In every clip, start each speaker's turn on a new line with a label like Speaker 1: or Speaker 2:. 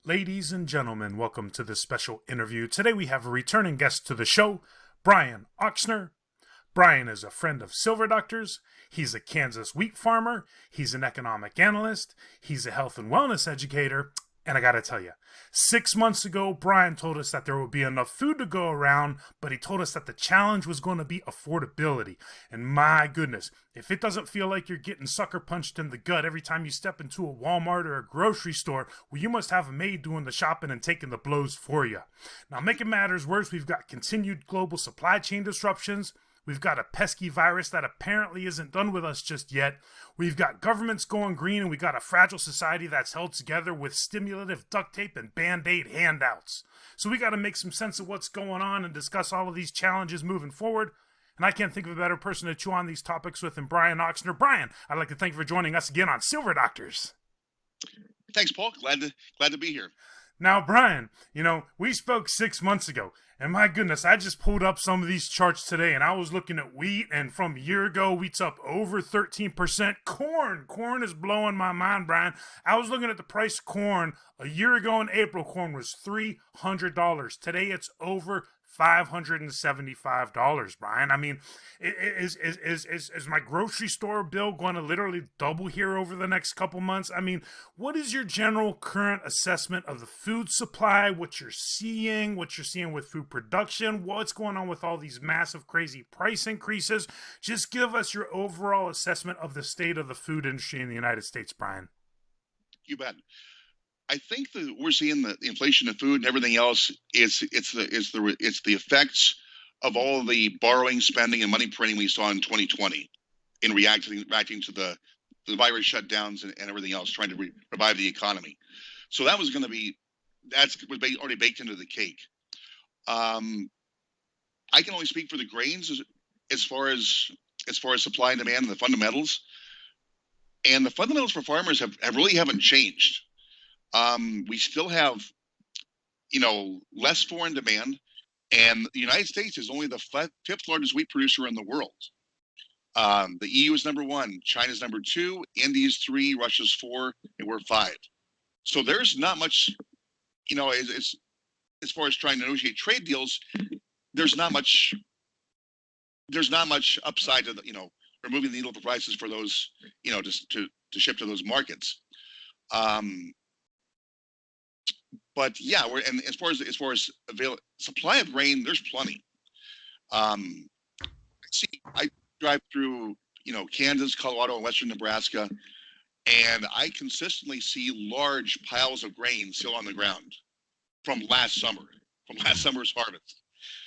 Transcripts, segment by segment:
Speaker 1: Ladies and gentlemen, welcome to this special interview. Today we have a returning guest to the show, Brian Ochsner. Brian is a friend of Silver Doctors. He's a Kansas wheat farmer. He's an economic analyst. He's a health and wellness educator. And I gotta tell you, 6 months ago, Brian told us that there would be enough food to go around, but he told us that the challenge was going to be affordability. And my goodness, if it doesn't feel like you're getting sucker punched in the gut every time you step into a Walmart or a grocery store, well, you must have a maid doing the shopping and taking the blows for you. Now, making matters worse, we've got continued global supply chain disruptions. We've got a pesky virus that apparently isn't done with us just yet. We've got governments going green, and we got a fragile society that's held together with stimulative duct tape and Band-Aid handouts. So we got to make some sense of what's going on and discuss all of these challenges moving forward. And I can't think of a better person to chew on these topics with than Brian Ochsner. Brian, I'd like to thank you for joining us again on Silver Doctors.
Speaker 2: Thanks, Paul. Glad to be here.
Speaker 1: Now, Brian, we spoke 6 months ago, and my goodness, I just pulled up some of these charts today, and I was looking at wheat, and from a year ago, wheat's up over 13%. Corn is blowing my mind, Brian. I was looking at the price of corn a year ago in April. Corn was $300. Today, it's over $575, Brian. I mean, is my grocery store bill going to literally double here over the next couple months? I mean, what is your general current assessment of the food supply, what you're seeing with food production, what's going on with all these massive, crazy price increases? Just give us your overall assessment of the state of the food industry in the United States, Brian.
Speaker 2: You bet. I think that we're seeing the inflation of food and everything else is the effects of all the borrowing, spending, and money printing we saw in 2020 in reacting to the virus shutdowns and everything else, trying to revive the economy. So that was going to be already baked into the cake. I can only speak for the grains as far as supply and demand and the fundamentals. And the fundamentals for farmers really haven't changed. We still have, less foreign demand, and the United States is only the fifth largest wheat producer in the world. The EU is number one, China's number two, India's three, Russia's four, and we're five. So there's not much, as far as trying to negotiate trade deals, there's not much upside to removing the needle for prices for those, just to ship to those markets. But yeah, and as far as supply of grain, there's plenty. I drive through Kansas, Colorado, and western Nebraska, and I consistently see large piles of grain still on the ground from last summer's harvest.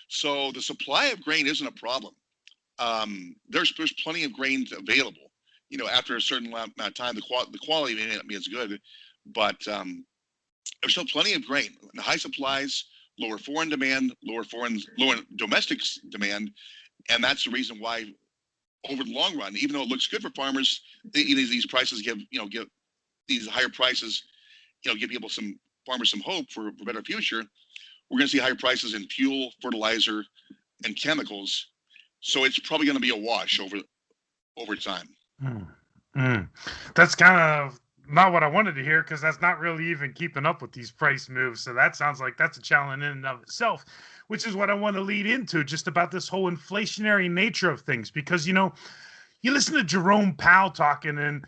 Speaker 2: So the supply of grain isn't a problem. There's plenty of grain available. After a certain amount of time, the quality may not be as good, but there's still plenty of grain. The high supplies, lower foreign demand, lower domestic demand, and that's the reason why, over the long run, even though it looks good for farmers, these prices give these higher prices, give farmers some hope for a better future. We're going to see higher prices in fuel, fertilizer, and chemicals. So it's probably going to be a wash over time.
Speaker 1: That's kind of not what I wanted to hear, because that's not really even keeping up with these price moves. So that sounds like that's a challenge in and of itself, which is what I want to lead into, just about this whole inflationary nature of things. Because, you listen to Jerome Powell talking, and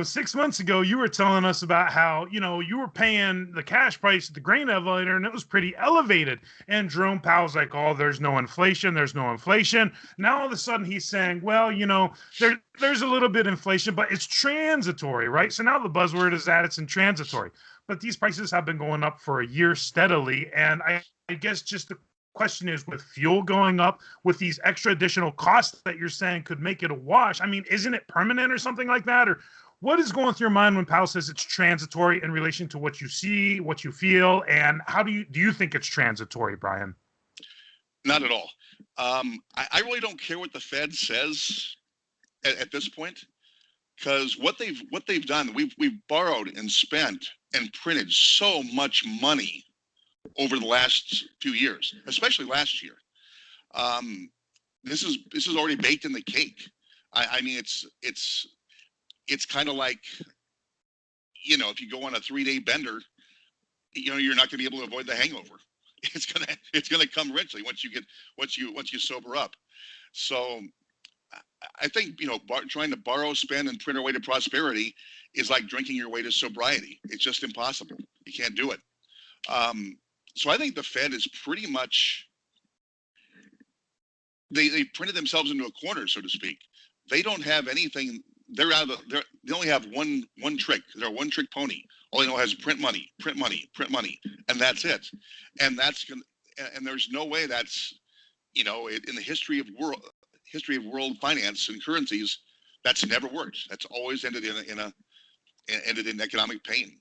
Speaker 1: 6 months ago, you were telling us about how, you were paying the cash price at the grain elevator, and it was pretty elevated. And Jerome Powell's like, oh, there's no inflation. Now, all of a sudden, he's saying, well, there's a little bit of inflation, but it's transitory, right? So now the buzzword is that it's transitory. But these prices have been going up for a year steadily. And I guess just the question is, with fuel going up, with these extra additional costs that you're saying could make it a wash, I mean, isn't it permanent or something like that? Or what is going through your mind when Powell says it's transitory in relation to what you see, what you feel, and how do you think it's transitory, Brian?
Speaker 2: Not at all. I really don't care what the Fed says at this point, because what they've done, we've borrowed and spent and printed so much money over the last few years, especially last year. This is already baked in the cake. I mean, it's kind of like, if you go on a 3-day bender, you're not going to be able to avoid the hangover. It's gonna come eventually once you sober up. So I think trying to borrow, spend, and print our way to prosperity is like drinking your way to sobriety. It's just impossible. You can't do it. So I think the Fed is pretty much they printed themselves into a corner, so to speak. They don't have anything. They're out of they only have one trick. They're a one trick pony. All they know has print money, print money, print money, and that's it. And and there's no way that's in the history of world finance and currencies, that's never worked. That's always ended ended in economic pain.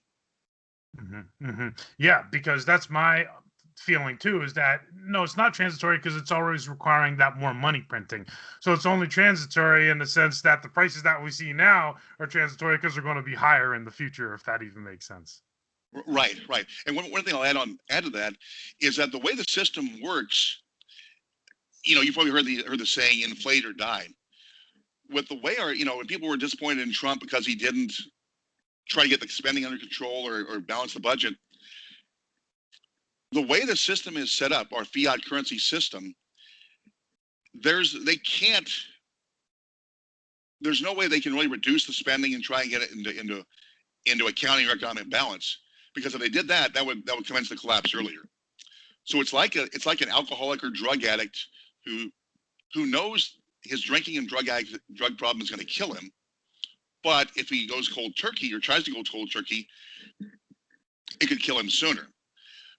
Speaker 1: Mm-hmm, mm-hmm. Yeah, because that's my feeling too, is that no, it's not transitory because it's always requiring that more money printing. So it's only transitory in the sense that the prices that we see now are transitory because they're going to be higher in the future, if that even makes sense.
Speaker 2: Right, right. And one thing I'll add to that is that the way the system works, you've probably heard the saying inflate or die. With the way when people were disappointed in Trump because he didn't try to get the spending under control or balance the budget, the way the system is set up, our fiat currency system, there's no way they can really reduce the spending and try and get it into accounting or economic balance, because if they did that, that would commence the collapse earlier. So it's like an alcoholic or drug addict who knows his drinking and drug problem is going to kill him, but if he goes cold turkey or tries to go cold turkey, it could kill him sooner.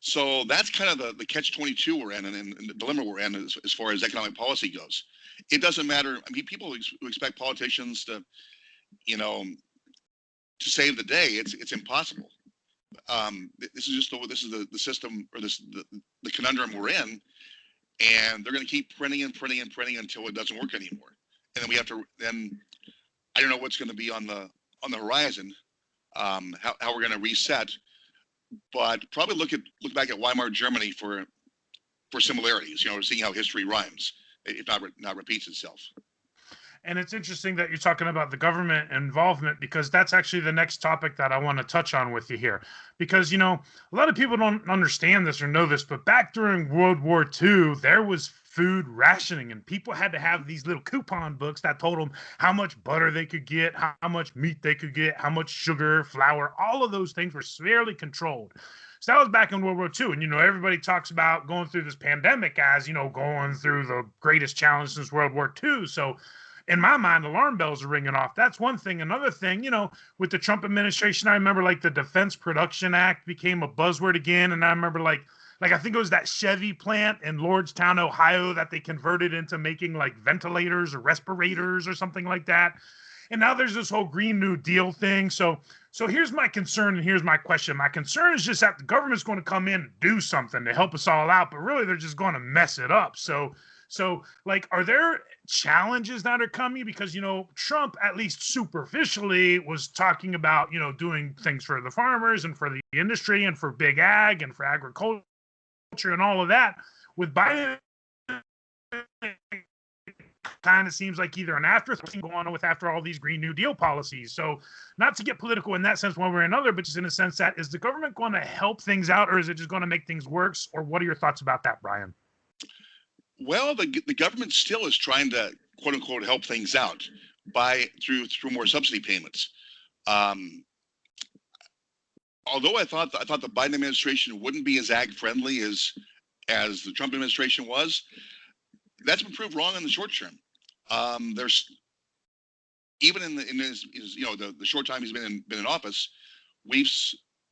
Speaker 2: So that's kind of the catch-22 we're in, and the dilemma we're in as far as economic policy goes. It doesn't matter. I mean, people who expect politicians to save the day, it's impossible. This is the system, or the conundrum we're in, and they're going to keep printing and printing and printing until it doesn't work anymore. And then we have to I don't know what's going to be on the horizon, how we're going to reset, but probably look back at Weimar Germany for similarities. Seeing how history rhymes, if not repeats itself.
Speaker 1: And it's interesting that you're talking about the government involvement, because that's actually the next topic that I want to touch on with you here. Because, a lot of people don't understand this or know this, but back during World War II, there was food rationing, and people had to have these little coupon books that told them how much butter they could get, how much meat they could get, how much sugar, flour, all of those things were severely controlled. So that was back in World War II. And, everybody talks about going through this pandemic as, going through the greatest challenge since World War II. So in my mind, alarm bells are ringing off. That's one thing. Another thing, with the Trump administration, I remember like the Defense Production Act became a buzzword again. And I remember like I think it was that Chevy plant in Lordstown, Ohio, that they converted into making like ventilators or respirators or something like that. And now there's this whole Green New Deal thing. So here's my concern, and here's my question. My concern is just that the government's going to come in and do something to help us all out, but really they're just going to mess it up. So like, are there challenges that are coming? Because, Trump, at least superficially, was talking about, doing things for the farmers and for the industry and for big ag and for agriculture and all of that. With Biden, kind of seems like either an afterthought going on with after all these Green New Deal policies. So not to get political in that sense one way or another, but just in a sense that, is the government going to help things out, or is it just going to make things worse? Or what are your thoughts about that, Brian?
Speaker 2: Well, the government still is trying to quote unquote help things out through more subsidy payments. Although I thought the Biden administration wouldn't be as ag friendly as the Trump administration was, that's been proved wrong in the short term. There's even in his the short time he's been in office,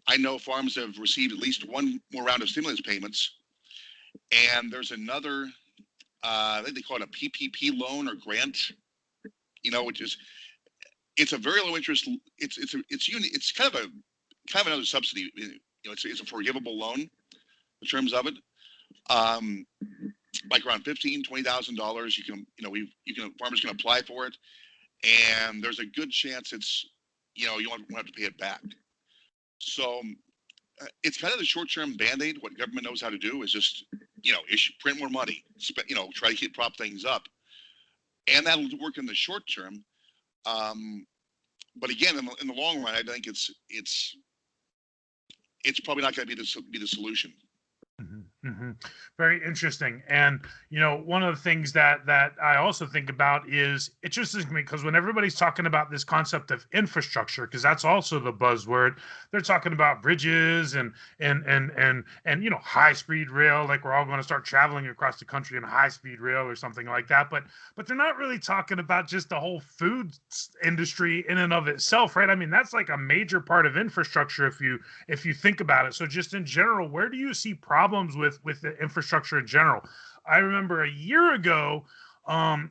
Speaker 2: I know farms have received at least one more round of stimulus payments, and there's another. I think they call it a PPP loan or grant, which is, it's a very low interest. It's kind of another subsidy. It's a forgivable loan, the terms of it. Like around $15,000-$20,000. Farmers can apply for it, and there's a good chance it's, you won't have to pay it back. So it's kind of the short-term Band-Aid. What government knows how to do is just, print more money, try to prop things up, and that'll work in the short term. But again, in the long run, I think it's it's probably not going to be the solution.
Speaker 1: Mm-hmm, mm-hmm. Very interesting. And one of the things that I also think about is it's interesting to me because when everybody's talking about this concept of infrastructure, because that's also the buzzword, they're talking about bridges and high speed rail, like we're all going to start traveling across the country in a high speed rail or something like that. But they're not really talking about just the whole food industry in and of itself, right? I mean, that's like a major part of infrastructure if you think about it. So just in general, where do you see problems with the infrastructure in general? I remember a year ago,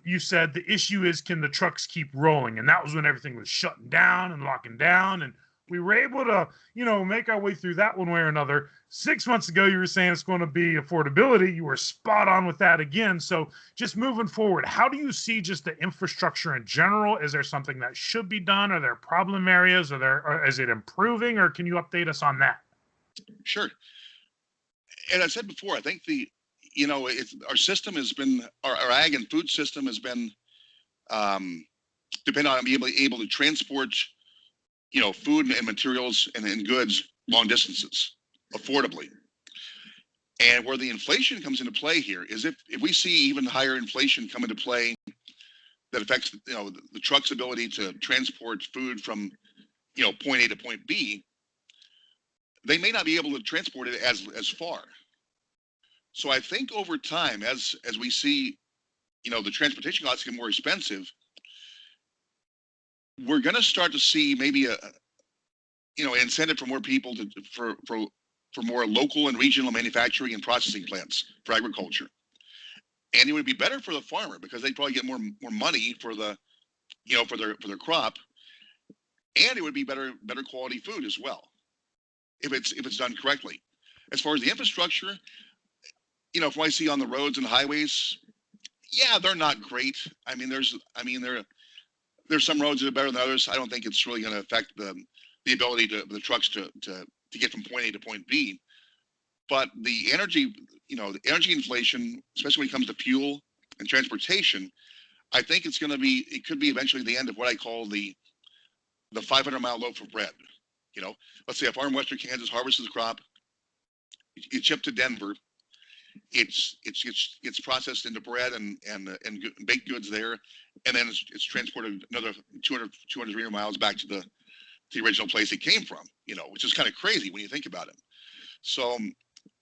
Speaker 1: you said the issue is can the trucks keep rolling, and that was when everything was shutting down and locking down, and we were able to make our way through that one way or another. 6 months ago, you were saying it's going to be affordability. You were spot on with that again. So just moving forward, how do you see just the infrastructure in general? Is there something that should be done? Are there problem areas? Or is it improving, or can you update us on that?
Speaker 2: Sure. And I said before, I think our system has been our ag and food system has been dependent on being able to transport food and materials and goods long distances affordably. And where the inflation comes into play here is if we see even higher inflation come into play that affects the truck's ability to transport food from point A to point B, they may not be able to transport it as far. So I think over time, as we see, the transportation costs get more expensive, we're going to start to see maybe an incentive for more people for more local and regional manufacturing and processing plants for agriculture. And it would be better for the farmer because they'd probably get more money for the for their crop, and it would be better quality food as well if it's done correctly. As far as the infrastructure, from what I see on the roads and highways, yeah, they're not great. I mean, there's some roads that are better than others. I don't think it's really going to affect the ability of the trucks to get from point A to point B. But the energy inflation, especially when it comes to fuel and transportation, I think it could be eventually the end of what I call the 500-mile loaf of bread. Let's say a farm in Western Kansas harvests the crop, it's shipped to Denver, it's processed into bread and baked goods there, and then it's transported another 200 300 miles back to the original place it came from, which is kind of crazy when you think about it. So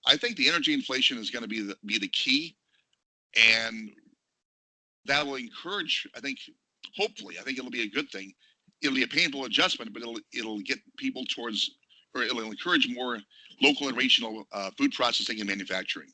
Speaker 2: I think the energy inflation is going to be the key, and that will encourage, hopefully, I think it'll be a good thing. It'll be a painful adjustment, but it'll get people it'll encourage more local and regional food processing and manufacturing.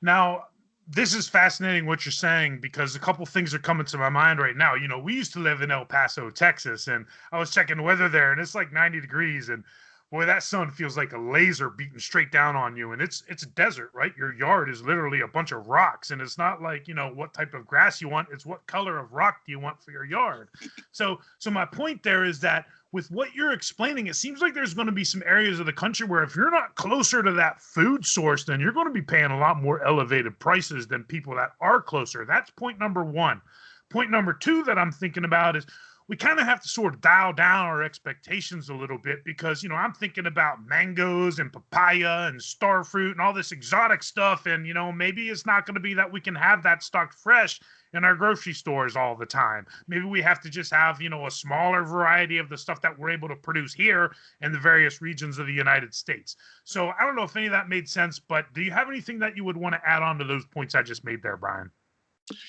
Speaker 1: Now, this is fascinating what you're saying because a couple things are coming to my mind right now. We used to live in El Paso, Texas, and I was checking the weather there, and it's like 90 degrees, and boy, that sun feels like a laser beating straight down on you. And it's a desert, right? Your yard is literally a bunch of rocks, and it's not like what type of grass you want. It's what color of rock do you want for your yard. So my point there is that with what you're explaining, it seems like there's going to be some areas of the country where if you're not closer to that food source, then you're going to be paying a lot more elevated prices than people that are closer. That's point number one. Point number two that I'm thinking about is we kind of have to sort of dial down our expectations a little bit because, I'm thinking about mangoes and papaya and star fruit and all this exotic stuff. And, maybe it's not going to be that we can have that stocked fresh in our grocery stores all the time. Maybe we have to just have, a smaller variety of the stuff that we're able to produce here in the various regions of the United States. So I don't know if any of that made sense, but do you have anything that you would want to add on to those points I just made there, Brian?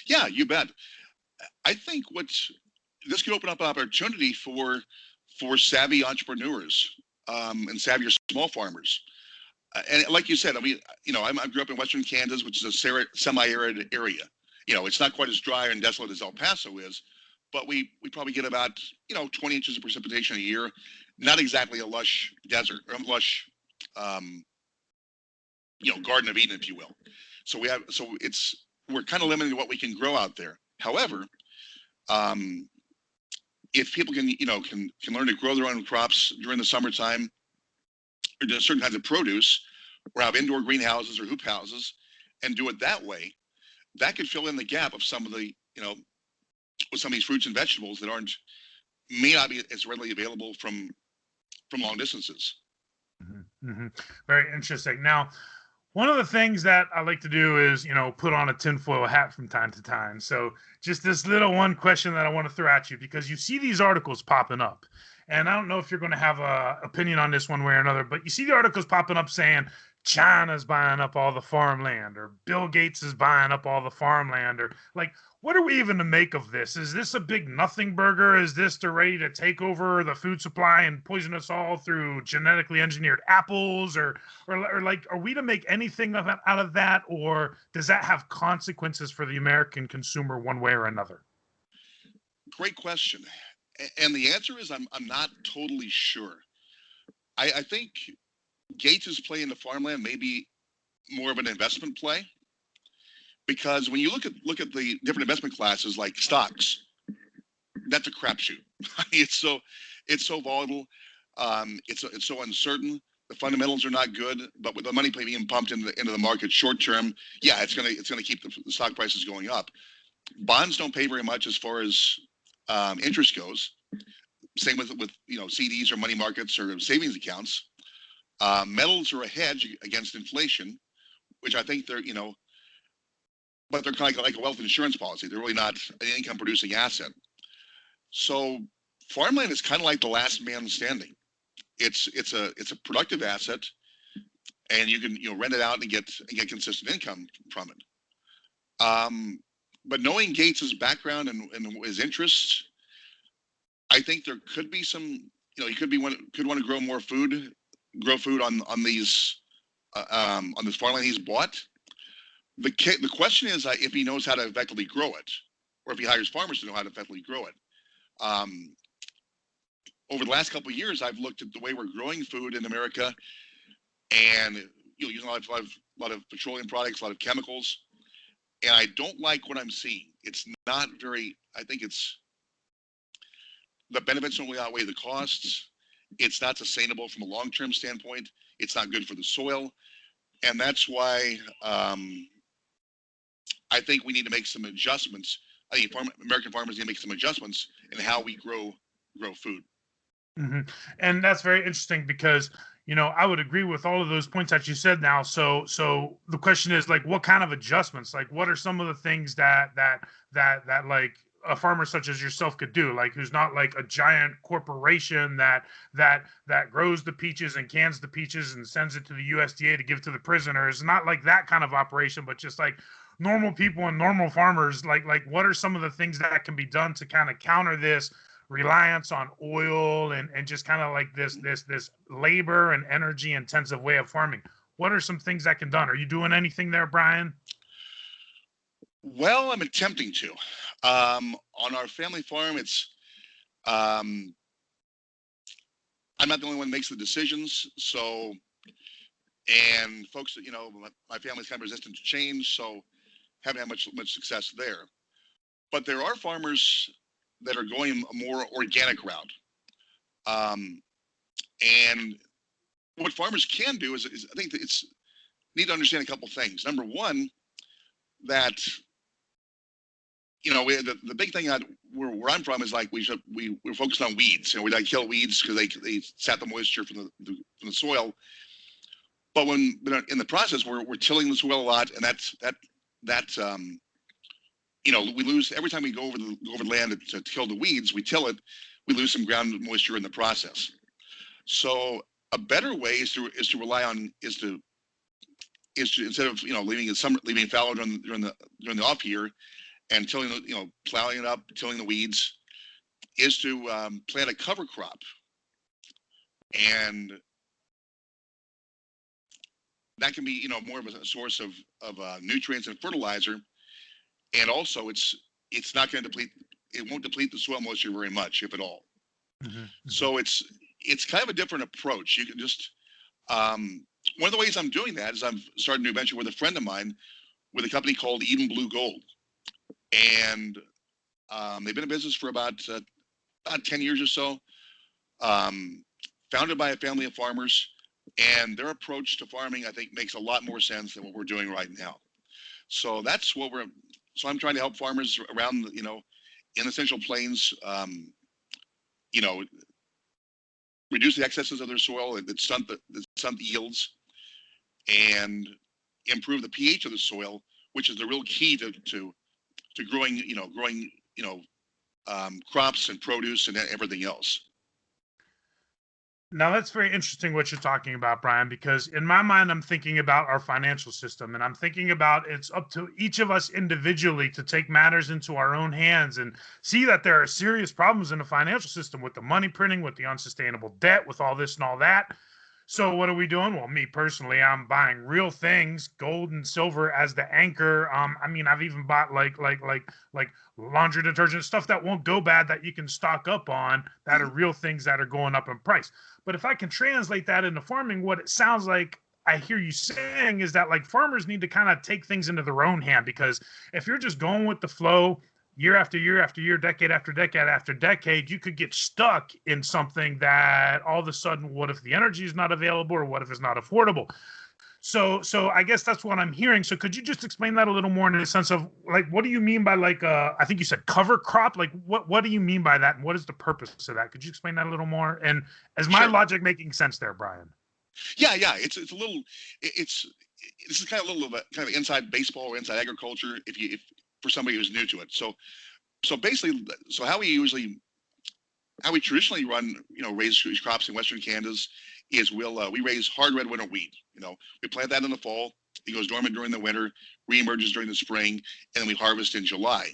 Speaker 2: Yeah, you bet. I think this could open up an opportunity for savvy entrepreneurs and savvier small farmers. And like you said, I grew up in Western Kansas, which is a semi-arid area. It's not quite as dry and desolate as El Paso is, but we probably get about 20 inches of precipitation a year. Not exactly a lush desert or a lush Garden of Eden, if you will. So we're kind of limited to what we can grow out there. However, if people can learn to grow their own crops during the summertime, or do certain kinds of produce, or have indoor greenhouses or hoop houses, and do it that way, that could fill in the gap of some of the with some of these fruits and vegetables that may not be as readily available from long distances.
Speaker 1: Mm-hmm. Very interesting. Now, one of the things that I like to do is, put on a tinfoil hat from time to time. So, just this little one question that I want to throw at you because you see these articles popping up. And I don't know if you're going to have a opinion on this one way or another, but you see the articles popping up saying China's buying up all the farmland or Bill Gates is buying up all the farmland or like what are we even to make of this? Is this a big nothing burger? Is this to ready to take over the food supply and poison us all through genetically engineered apples or like are we to make anything out of that or does that have consequences for the American consumer one way or another?
Speaker 2: Great question. And the answer is I'm not totally sure. I think Gates' play in the farmland may be more of an investment play because when you look at the different investment classes like stocks, that's a crapshoot. It's so volatile. It's so uncertain. The fundamentals are not good, but with the money being pumped into the market short term, yeah, it's gonna keep the stock prices going up. Bonds don't pay very much as far as interest goes. Same with CDs or money markets or savings accounts. Metals are a hedge against inflation, which I think but they're kind of like a wealth insurance policy. They're really not an income producing asset. So farmland is kind of like the last man standing. It's a productive asset, and you can rent it out and get consistent income from it. But knowing Gates's background and his interests, I think there could be some. He could want to grow food on this farmland he's bought. The question is if he knows how to effectively grow it, or if he hires farmers to know how to effectively grow it. Um, Over the last couple of years, I've looked at the way we're growing food in America, and using a lot of petroleum products, a lot of chemicals, and I don't like what I'm seeing. It's not very. I think it's the benefits don't really outweigh the costs. It's not sustainable from a long-term standpoint. It's not good for the soil, and that's why I think we need to make some adjustments. I think American farmers need to make some adjustments in how we grow food.
Speaker 1: Mm-hmm. And that's very interesting because I would agree with all of those points that you said. Now, so the question is like, what kind of adjustments? Like, what are some of the things that like a farmer such as yourself could do? Like, who's not like a giant corporation that grows the peaches and cans the peaches and sends it to the USDA to give to the prisoners. Not like that kind of operation, but just like normal people and normal farmers. Like, what are some of the things that can be done to kind of counter this? Reliance on oil and just kind of like this labor and energy intensive way of farming. What are some things that can done? Are you doing anything there, Brian?
Speaker 2: Well, I'm attempting to. On our family farm, it's um, I'm not the only one that makes the decisions. So, and folks, my family's kind of resistant to change, so haven't had much success there. But there are farmers that are going a more organic route. Um, and what farmers can do is I think that it's need to understand a couple things. Number one, that the big thing where I'm from is like we're focused on weeds. We like kill weeds because they sap the moisture from the soil. But when in the process we're tilling the soil a lot, and that's we lose every time we go over the land to kill the weeds. We till it, we lose some ground moisture in the process. So a better way is to rely on is to instead of leaving fallow during the off year and tilling plowing it up, tilling the weeds, is to plant a cover crop, and that can be more of a source of nutrients and fertilizer, and also it's not going to deplete. It won't deplete the soil moisture very much, if at all.
Speaker 1: Mm-hmm.
Speaker 2: So it's kind of a different approach. You can just one of the ways I'm doing that is I'm starting a new venture with a friend of mine with a company called Eden Blue Gold, and they've been in business for about 10 years or so. Founded by a family of farmers, and their approach to farming, I think, makes a lot more sense than what we're doing right now. So that's what we're. So I'm trying to help farmers around, in the Central Plains, you know, reduce the excesses of their soil that stunt the yields, and improve the pH of the soil, which is the real key to growing crops and produce and everything else.
Speaker 1: Now, that's very interesting what you're talking about, Brian, because in my mind, I'm thinking about our financial system, and I'm thinking about it's up to each of us individually to take matters into our own hands and see that there are serious problems in the financial system with the money printing, with the unsustainable debt, with all this and all that. So what are we doing? Well, me personally, I'm buying real things, gold and silver as the anchor. I mean, I've even bought like laundry detergent, stuff that won't go bad that you can stock up on, that are real things that are going up in price. But if I can translate that into farming, what it sounds like I hear you saying is that like farmers need to kind of take things into their own hand, because if you're just going with the flow, year after year after year, decade after decade after decade, you could get stuck in something that all of a sudden, what if the energy is not available, or what if it's not affordable? So I guess that's what I'm hearing. So could you just explain that a little more in the sense of like, what do you mean by like, I think you said cover crop? Like what do you mean by that? And what is the purpose of that? Could you explain that a little more? And is my logic making sense there, Brian?
Speaker 2: Yeah. It's a little, this is kind of a little of a kind of inside baseball or inside agriculture. If for somebody who's new to it. So basically, how we traditionally run, raise crops in Western Kansas is we raise hard red winter wheat. We plant that in the fall. It goes dormant during the winter, reemerges during the spring, and then we harvest in July.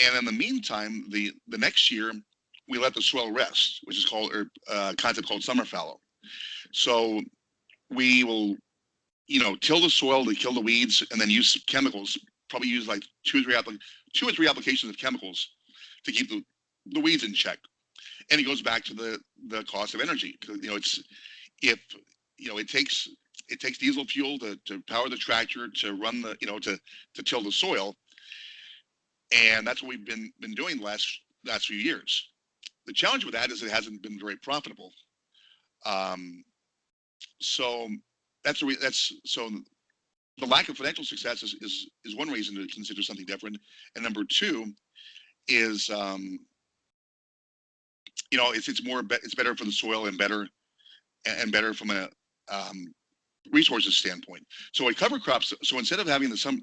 Speaker 2: And in the meantime, the next year, we let the soil rest, which is called a concept called summer fallow. So we will, till the soil to kill the weeds, and then use chemicals. Probably use like two or three applications of chemicals to keep the weeds in check. And it goes back to the cost of energy. It takes diesel fuel to power the tractor, to run to till the soil, and that's what we've been doing the last few years. The challenge with that is it hasn't been very profitable. So the lack of financial success is one reason to consider something different. And number two is it's better for the soil and better from a resources standpoint. So with cover crops, so instead of having summer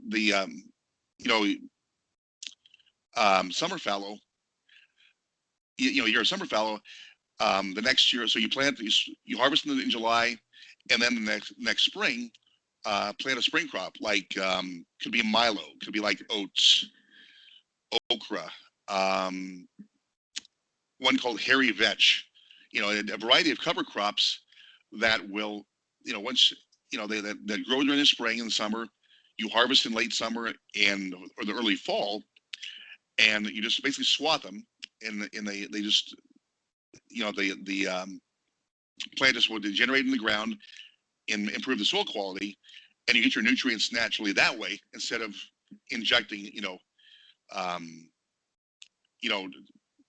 Speaker 2: fallow, you're a summer fallow, the next year, so you you harvest in July, and then the next spring, plant a spring crop, like could be milo, could be like oats, okra, one called hairy vetch, a variety of cover crops that will, once, that grow during the spring and summer, you harvest in late summer or the early fall, and you just basically swat them, and they just, the plant just will degenerate in the ground and improve the soil quality, and you get your nutrients naturally that way, instead of injecting,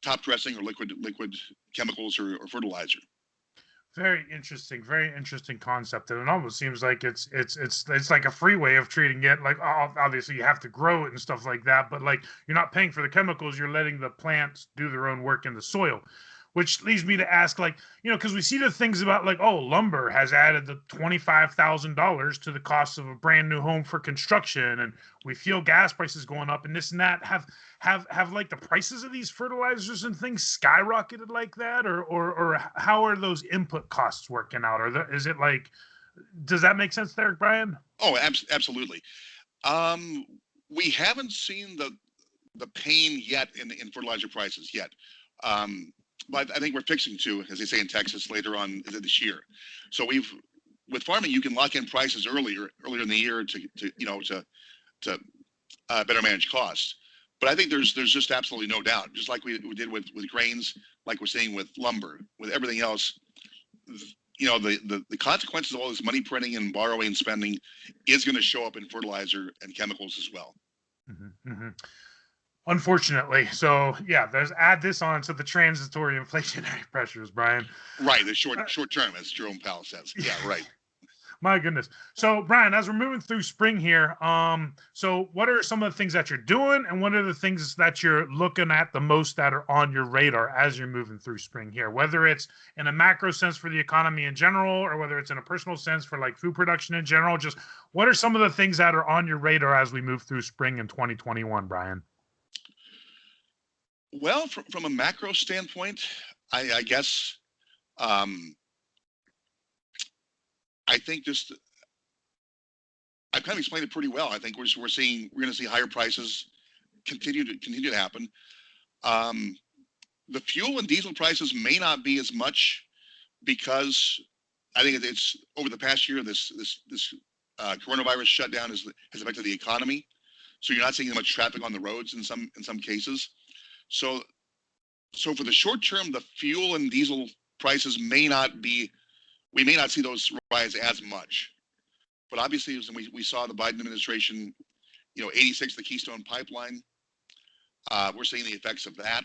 Speaker 2: top dressing or liquid chemicals or fertilizer.
Speaker 1: Very interesting concept, and it almost seems like it's like a free way of treating it. Like obviously you have to grow it and stuff like that, but like you're not paying for the chemicals, you're letting the plants do their own work in the soil. Which leads me to ask, like, because we see the things about like, oh, lumber has added the $25,000 to the cost of a brand new home for construction, and we feel gas prices going up and this and that. Have like the prices of these fertilizers and things skyrocketed like that, or how are those input costs working out? Or is it like, does that make sense there, Brian?
Speaker 2: Oh, absolutely. We haven't seen the pain yet in fertilizer prices yet. But I think we're fixing to, as they say in Texas, later on this year. So with farming, you can lock in prices earlier in the year to better manage costs. But I think there's just absolutely no doubt, just like we did with grains, like we're seeing with lumber, with everything else. The consequences of all this money printing and borrowing and spending is going to show up in fertilizer and chemicals as well.
Speaker 1: Mm-hmm, mm-hmm. Unfortunately. So yeah, add this on to the transitory inflationary pressures, Brian.
Speaker 2: Right, the short term, as Jerome Powell says. Yeah, right.
Speaker 1: My goodness. So, Brian, as we're moving through spring here, so what are some of the things that you're doing, and what are the things that you're looking at the most that are on your radar as you're moving through spring here? Whether it's in a macro sense for the economy in general, or whether it's in a personal sense for like food production in general, just what are some of the things that are on your radar as we move through spring in 2021, Brian?
Speaker 2: Well, from a macro standpoint, I guess I think just I've kind of explained it pretty well. I think we're going to see higher prices continue to happen. The fuel and diesel prices may not be as much because I think it's over the past year this coronavirus shutdown has affected the economy, so you're not seeing much traffic on the roads in some cases. So for the short term, the fuel and diesel prices we may not see those rise as much. But obviously, as we saw the Biden administration, 86, the Keystone Pipeline, we're seeing the effects of that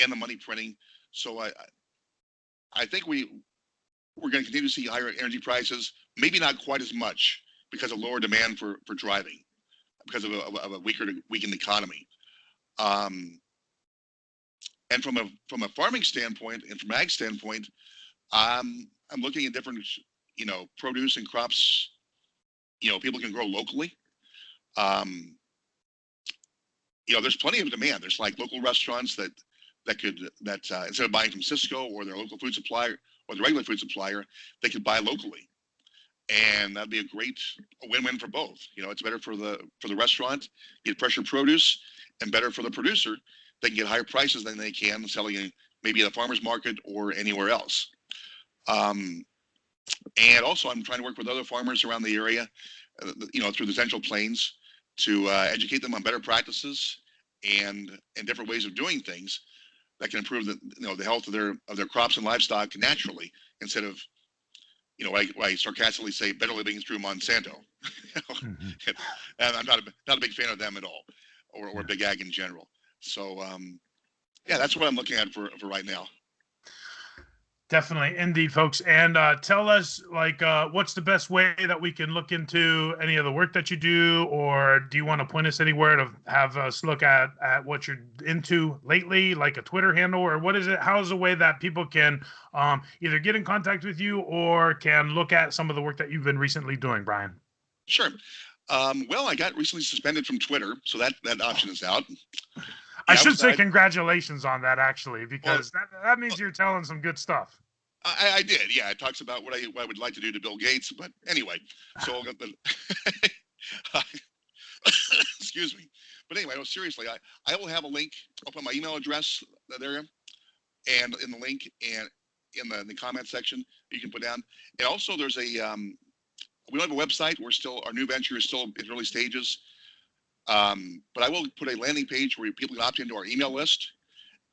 Speaker 2: and the money printing. So I think we're going to continue to see higher energy prices, maybe not quite as much because of lower demand for driving, because of a weakened economy. And from a farming standpoint and from ag standpoint, I'm looking at different, produce and crops, people can grow locally. There's plenty of demand. There's like local restaurants that instead of buying from Cisco or their local food supplier or the regular food supplier, they could buy locally, and that'd be a win-win for both. It's better for the restaurant, get fresher produce, and better for the producer. They can get higher prices than they can selling maybe at a farmer's market or anywhere else. And also, I'm trying to work with other farmers around the area, through the Central Plains, to educate them on better practices and different ways of doing things that can improve the health of their crops and livestock naturally, instead of what I sarcastically say, better living through Monsanto.
Speaker 1: Mm-hmm.
Speaker 2: And I'm not a big fan of them at all, or big ag in general. So that's what I'm looking at for right now.
Speaker 1: Definitely, indeed, folks. And tell us, what's the best way that we can look into any of the work that you do, or do you want to point us anywhere to have us look at what you're into lately, like a Twitter handle, or what is it? How is the way that people can either get in contact with you or can look at some of the work that you've been recently doing, Brian?
Speaker 2: Sure. Well, I got recently suspended from Twitter, so that option is out.
Speaker 1: I should say congratulations on that, actually, because that means you're telling some good stuff.
Speaker 2: I did, yeah. It talks about what I would like to do to Bill Gates, but anyway, so excuse me. But anyway, no, seriously, I will have a link. I'll put my email address there, and in the link and in the comment section you can put down. And also, there's we don't have a website. Our new venture is still in early stages. But I will put a landing page where people can opt into our email list,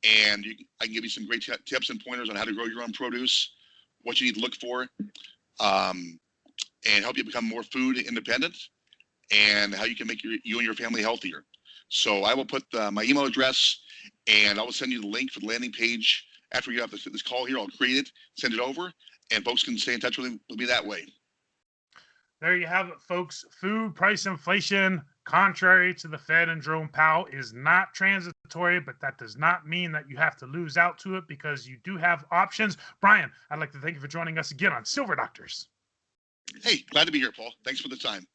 Speaker 2: and I can give you some great tips and pointers on how to grow your own produce, what you need to look for, and help you become more food independent, and how you can make you and your family healthier. So I will put my email address, and I will send you the link for the landing page after we get off this call here. I'll create it, send it over, and folks can stay in touch with me that way.
Speaker 1: There you have it, folks. Food price inflation, contrary to the Fed and Jerome Powell, is not transitory, but that does not mean that you have to lose out to it, because you do have options. Brian, I'd like to thank you for joining us again on Silver Doctors.
Speaker 2: Hey, glad to be here, Paul. Thanks for the time.